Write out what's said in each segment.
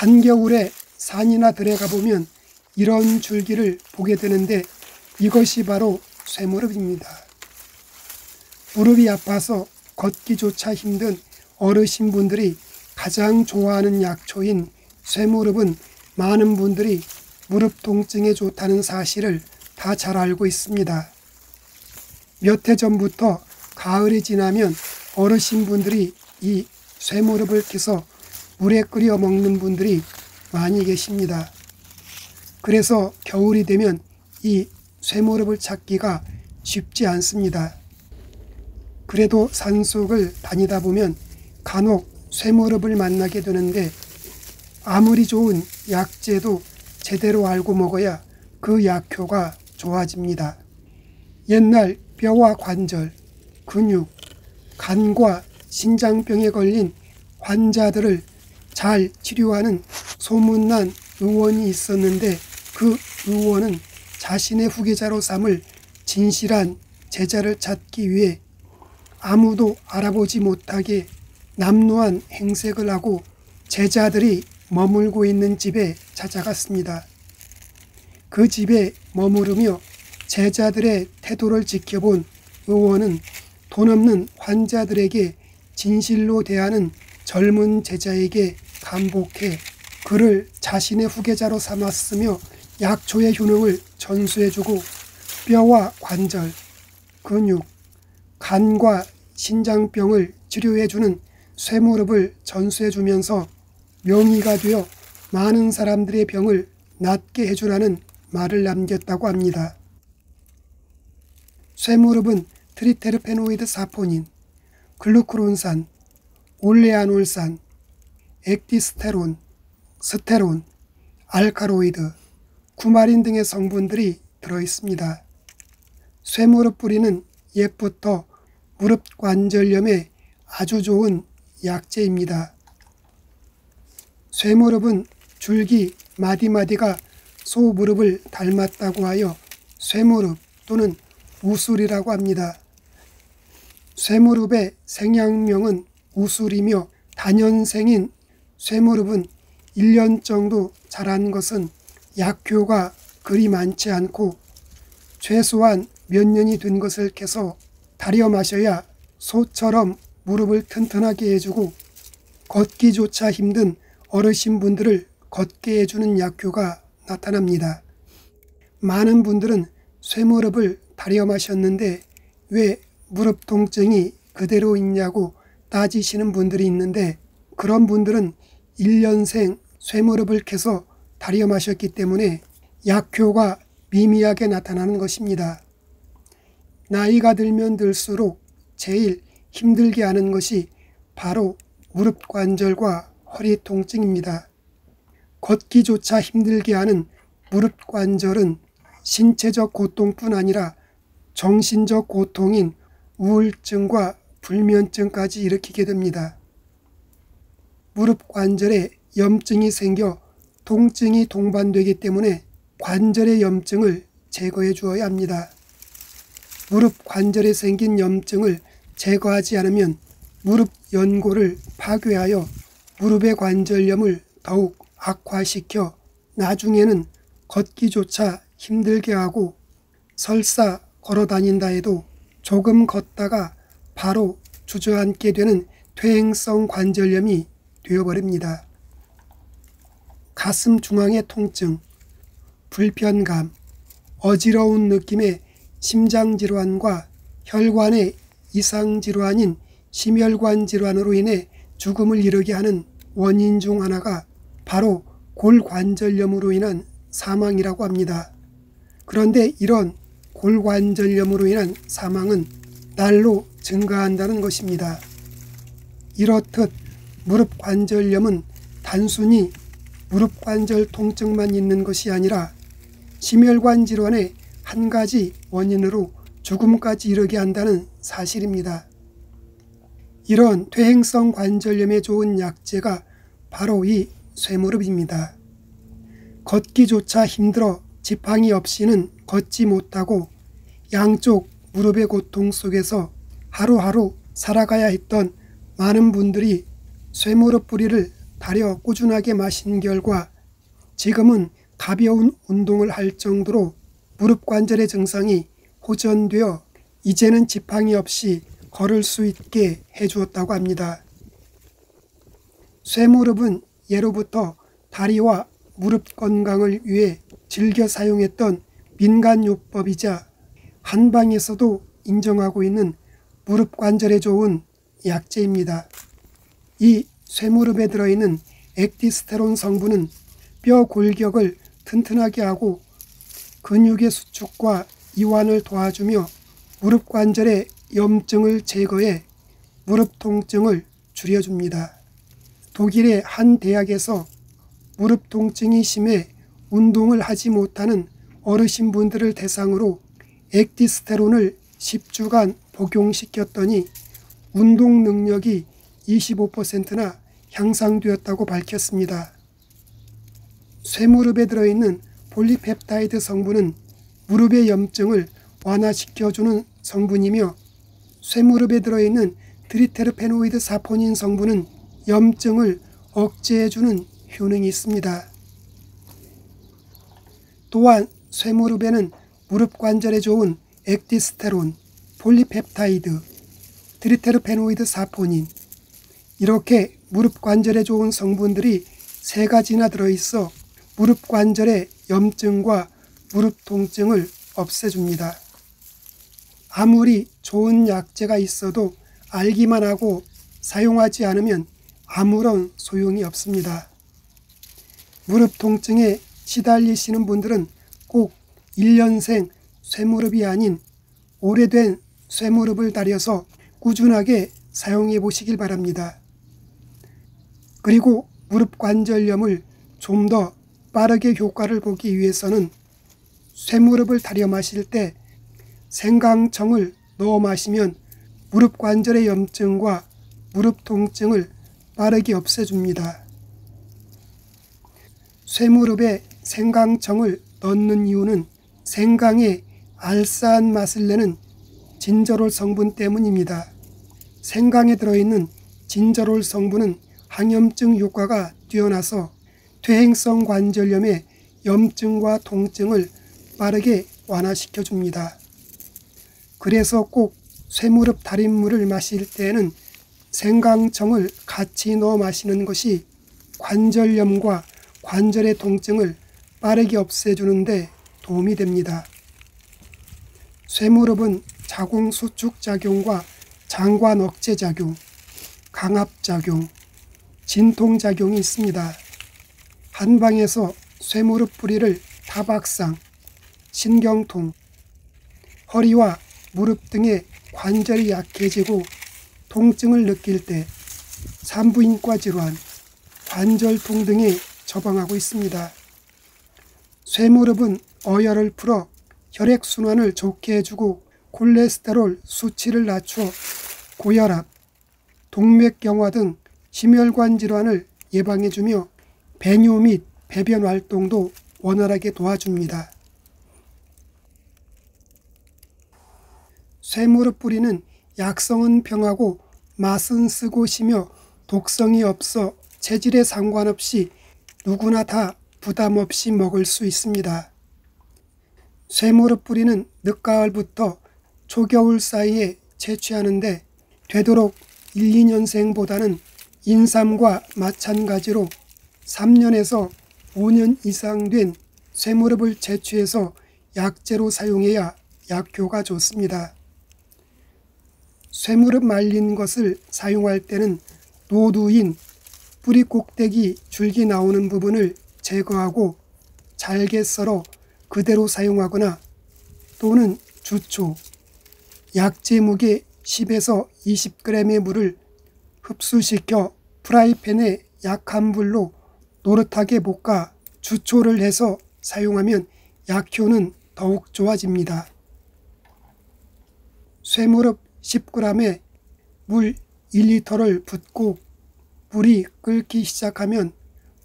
한겨울에 산이나 들에 가보면 이런 줄기를 보게 되는데 이것이 바로 쇠무릎입니다. 무릎이 아파서 걷기조차 힘든 어르신분들이 가장 좋아하는 약초인 쇠무릎은 많은 분들이 무릎 통증에 좋다는 사실을 다 잘 알고 있습니다. 몇 해 전부터 가을이 지나면 어르신분들이 이 쇠무릎을 캐서 물에 끓여 먹는 분들이 많이 계십니다. 그래서 겨울이 되면 이 쇠무릎을 찾기가 쉽지 않습니다. 그래도 산속을 다니다 보면 간혹 쇠무릎을 만나게 되는데 아무리 좋은 약재도 제대로 알고 먹어야 그 약효가 좋아집니다. 옛날 뼈와 관절, 근육, 간과 신장병에 걸린 환자들을 잘 치료하는 소문난 의원이 있었는데 그 의원은 자신의 후계자로 삼을 진실한 제자를 찾기 위해 아무도 알아보지 못하게 남루한 행색을 하고 제자들이 머물고 있는 집에 찾아갔습니다. 그 집에 머무르며 제자들의 태도를 지켜본 의원은 돈 없는 환자들에게 진실로 대하는 젊은 제자에게 감복해 그를 자신의 후계자로 삼았으며 약초의 효능을 전수해주고 뼈와 관절, 근육, 간과 신장병을 치료해주는 쇠무릎을 전수해주면서 명의가 되어 많은 사람들의 병을 낫게 해주라는 말을 남겼다고 합니다. 쇠무릎은 트리테르페노이드 사포닌, 글루크론산, 올레아놀산, 액티스테론, 스테론, 알카로이드, 구마린 등의 성분들이 들어있습니다. 쇠무릎 뿌리는 옛부터 무릎 관절염에 아주 좋은 약재입니다. 쇠무릎은 줄기 마디마디가 소무릎을 닮았다고 하여 쇠무릎 또는 우술이라고 합니다. 쇠무릎의 생약명은 우술이며 단연생인 쇠무릎은 1년 정도 자란 것은 약효가 그리 많지 않고 최소한 몇 년이 된 것을 캐서 달여 마셔야 소처럼 무릎을 튼튼하게 해주고 걷기조차 힘든 어르신분들을 걷게 해주는 약효가 나타납니다. 많은 분들은 쇠무릎을 달여 마셨는데 왜 무릎 통증이 그대로 있냐고 따지시는 분들이 있는데 그런 분들은 1년생 쇠무릎을 캐서 달여 마셨기 때문에 약효가 미미하게 나타나는 것입니다. 나이가 들면 들수록 제일 힘들게 하는 것이 바로 무릎 관절과 허리 통증입니다. 걷기조차 힘들게 하는 무릎 관절은 신체적 고통뿐 아니라 정신적 고통인 우울증과 불면증까지 일으키게 됩니다. 무릎 관절에 염증이 생겨 통증이 동반되기 때문에 관절의 염증을 제거해 주어야 합니다. 무릎 관절에 생긴 염증을 제거하지 않으면 무릎 연골을 파괴하여 무릎의 관절염을 더욱 악화시켜 나중에는 걷기조차 힘들게 하고 설사 걸어 다닌다 해도 조금 걷다가 바로 주저앉게 되는 퇴행성 관절염이 되어버립니다. 가슴 중앙의 통증, 불편감, 어지러운 느낌의 심장질환과 혈관의 이상질환인 심혈관 질환으로 인해 죽음을 이르게 하는 원인 중 하나가 바로 골관절염으로 인한 사망이라고 합니다. 그런데 이런 골관절염으로 인한 사망은 날로 증가한다는 것입니다. 이렇듯 무릎 관절염은 단순히 무릎 관절 통증만 있는 것이 아니라 심혈관 질환의 한 가지 원인으로 죽음까지 이르게 한다는 사실입니다. 이런 퇴행성 관절염에 좋은 약재가 바로 이 쇠무릎입니다. 걷기조차 힘들어 지팡이 없이는 걷지 못하고 양쪽 무릎의 고통 속에서 하루하루 살아가야 했던 많은 분들이 쇠무릎 뿌리를 달여 꾸준하게 마신 결과 지금은 가벼운 운동을 할 정도로 무릎 관절의 증상이 호전되어 이제는 지팡이 없이 걸을 수 있게 해주었다고 합니다. 쇠무릎은 예로부터 다리와 무릎 건강을 위해 즐겨 사용했던 민간요법이자 한방에서도 인정하고 있는 무릎 관절에 좋은 약재입니다. 이 쇠무릎에 들어있는 액티스테론 성분은 뼈 골격을 튼튼하게 하고 근육의 수축과 이완을 도와주며 무릎 관절의 염증을 제거해 무릎 통증을 줄여줍니다. 독일의 한 대학에서 무릎 통증이 심해 운동을 하지 못하는 어르신분들을 대상으로 액티스테론을 10주간 복용시켰더니 운동 능력이 25%나 향상되었다고 밝혔습니다. 쇠무릎에 들어있는 폴리펩타이드 성분은 무릎의 염증을 완화시켜주는 성분이며 쇠무릎에 들어있는 트리테르페노이드 사포닌 성분은 염증을 억제해주는 효능이 있습니다. 또한 쇠무릎에는 무릎 관절에 좋은 액티스테론, 폴리펩타이드, 트리테르페노이드 사포닌, 이렇게 무릎 관절에 좋은 성분들이 3가지나 들어있어 무릎 관절의 염증과 무릎 통증을 없애줍니다. 아무리 좋은 약재가 있어도 알기만 하고 사용하지 않으면 아무런 소용이 없습니다. 무릎 통증에 시달리시는 분들은 꼭 1년생 쇠무릎이 아닌 오래된 쇠무릎을 다려서 꾸준하게 사용해 보시길 바랍니다. 그리고 무릎 관절염을 좀 더 빠르게 효과를 보기 위해서는 쇠무릎을 다려 마실 때 생강청을 넣어 마시면 무릎 관절의 염증과 무릎 통증을 빠르게 없애줍니다. 쇠무릎에 생강청을 넣는 이유는 생강의 알싸한 맛을 내는 진저롤 성분 때문입니다. 생강에 들어있는 진저롤 성분은 항염증 효과가 뛰어나서 퇴행성 관절염의 염증과 통증을 빠르게 완화시켜줍니다. 그래서 꼭 쇠무릎 달인물을 마실 때에는 생강청을 같이 넣어 마시는 것이 관절염과 관절의 통증을 빠르게 없애주는 데 도움이 됩니다. 쇠무릎은 자궁 수축 작용과 장관 억제 작용, 강압 작용, 진통 작용이 있습니다. 한방에서 쇠무릎 뿌리를 타박상, 신경통, 허리와 무릎 등의 관절이 약해지고 통증을 느낄 때 산부인과 질환, 관절통 등에 처방하고 있습니다. 쇠무릎은 어혈을 풀어 혈액순환을 좋게 해주고 콜레스테롤 수치를 낮추어 고혈압, 동맥경화 등 심혈관 질환을 예방해주며 배뇨 및 배변 활동도 원활하게 도와줍니다. 쇠무릎 뿌리는 약성은 평하고 맛은 쓰고 시며 독성이 없어 체질에 상관없이 누구나 다 부담 없이 먹을 수 있습니다. 쇠무릎 뿌리는 늦가을부터 초겨울 사이에 채취하는데 되도록 1, 2년생보다는 인삼과 마찬가지로 3년에서 5년 이상 된 쇠무릎을 채취해서 약재로 사용해야 약효가 좋습니다. 쇠무릎 말린 것을 사용할 때는 노두인 뿌리 꼭대기 줄기 나오는 부분을 제거하고 잘게 썰어 그대로 사용하거나 또는 주초, 약재 무게 10에서 20g의 물을 흡수시켜 프라이팬에 약한 불로 노릇하게 볶아 주초를 해서 사용하면 약효는 더욱 좋아집니다. 쇠무릎 10g에 물 1리터를 붓고 불이 끓기 시작하면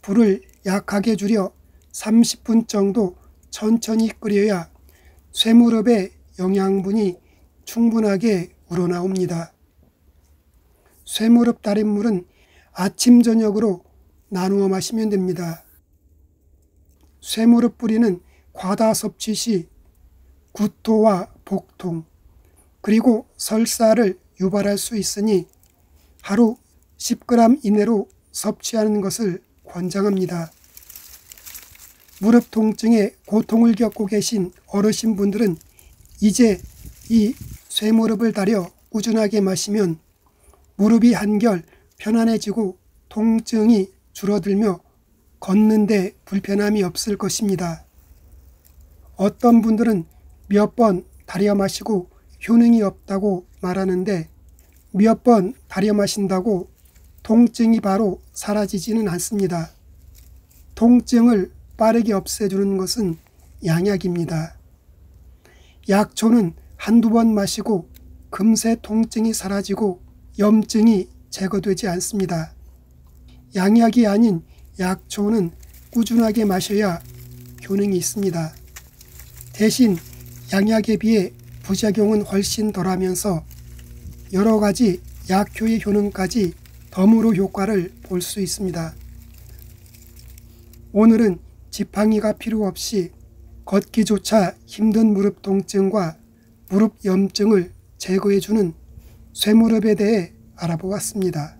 불을 약하게 줄여 30분 정도 천천히 끓여야 쇠무릎의 영양분이 충분하게 우러나옵니다. 쇠무릎 달인물은 아침 저녁으로 나누어 마시면 됩니다. 쇠무릎 뿌리는 과다 섭취 시 구토와 복통, 그리고 설사를 유발할 수 있으니 하루 10g 이내로 섭취하는 것을 권장합니다. 무릎 통증에 고통을 겪고 계신 어르신분들은 이제 이 쇠무릎을 다려 꾸준하게 마시면 무릎이 한결 편안해지고 통증이 줄어들며 걷는데 불편함이 없을 것입니다. 어떤 분들은 몇 번 다려 마시고 효능이 없다고 말하는데 몇 번 다려 마신다고 통증이 바로 사라지지는 않습니다. 통증을 빠르게 없애주는 것은 양약입니다. 약초는 한두 번 마시고 금세 통증이 사라지고 염증이 제거되지 않습니다. 양약이 아닌 약초는 꾸준하게 마셔야 효능이 있습니다. 대신 양약에 비해 부작용은 훨씬 덜하면서 여러 가지 약효의 효능까지 덤으로 효과를 볼 수 있습니다. 오늘은 지팡이가 필요 없이 걷기조차 힘든 무릎 통증과 무릎 염증을 제거해주는 쇠무릎에 대해 알아보았습니다.